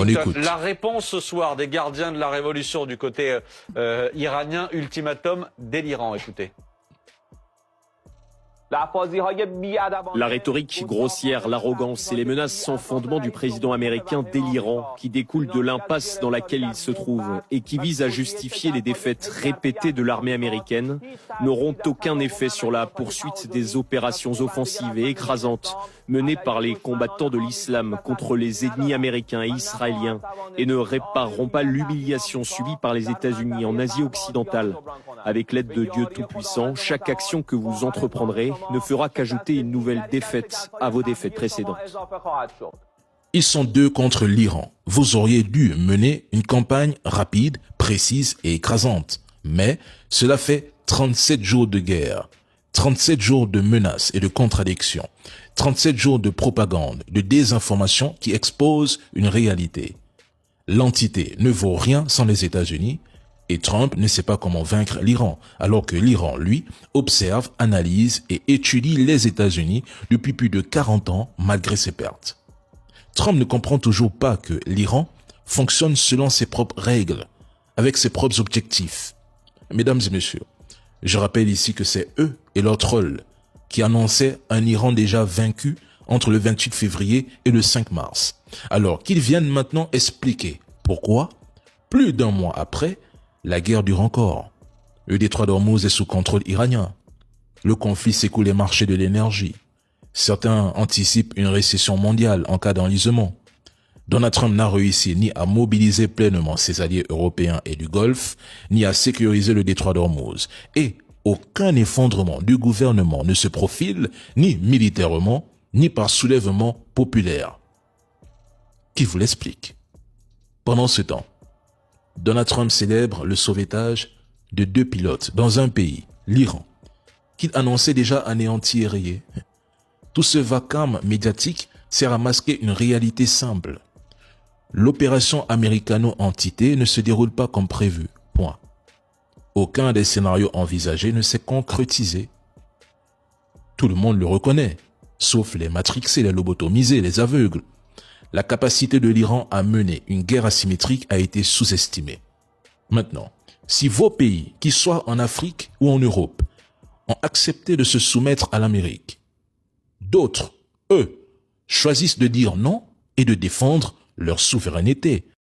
On écoute. La réponse ce soir des gardiens de la révolution du côté iranien, ultimatum délirant, écoutez. La rhétorique grossière, l'arrogance et les menaces sans fondement du président américain délirant qui découlent de l'impasse dans laquelle il se trouve et qui vise à justifier les défaites répétées de l'armée américaine n'auront aucun effet sur la poursuite des opérations offensives et écrasantes menées par les combattants de l'islam contre les ennemis américains et israéliens et ne répareront pas l'humiliation subie par les États-Unis en Asie occidentale. Avec l'aide de Dieu Tout-Puissant, chaque action que vous entreprendrez ne fera qu'ajouter une nouvelle défaite à vos défaites précédentes. Ils sont deux contre l'Iran. Vous auriez dû mener une campagne rapide, précise et écrasante. Mais cela fait 37 jours de guerre, 37 jours de menaces et de contradictions, 37 jours de propagande, de désinformation qui exposent une réalité. L'entité ne vaut rien sans les États-Unis. Et Trump ne sait pas comment vaincre l'Iran, alors que l'Iran, lui, observe, analyse et étudie les États-Unis depuis plus de 40 ans malgré ses pertes. Trump ne comprend toujours pas que l'Iran fonctionne selon ses propres règles, avec ses propres objectifs. Mesdames et messieurs, je rappelle ici que c'est eux et leurs trolls qui annonçaient un Iran déjà vaincu entre le 28 février et le 5 mars. Alors qu'ils viennent maintenant expliquer pourquoi, plus d'un mois après, la guerre dure encore. Le détroit d'Ormuz est sous contrôle iranien. Le conflit secoue les marchés de l'énergie. Certains anticipent une récession mondiale en cas d'enlisement. Donald Trump n'a réussi ni à mobiliser pleinement ses alliés européens et du Golfe, ni à sécuriser le détroit d'Ormuz. Et aucun effondrement du gouvernement ne se profile, ni militairement, ni par soulèvement populaire. Qui vous l'explique? Pendant ce temps, Donald Trump célèbre le sauvetage de 2 pilotes dans un pays, l'Iran, qu'il annonçait déjà anéanti et rayé. Tout ce vacarme médiatique sert à masquer une réalité simple. L'opération américano-entité ne se déroule pas comme prévu. Point. Aucun des scénarios envisagés ne s'est concrétisé. Tout le monde le reconnaît, sauf les matrixés, les lobotomisés, les aveugles. La capacité de l'Iran à mener une guerre asymétrique a été sous-estimée. Maintenant, si vos pays, qu'ils soient en Afrique ou en Europe, ont accepté de se soumettre à l'Amérique, d'autres, eux, choisissent de dire non et de défendre leur souveraineté,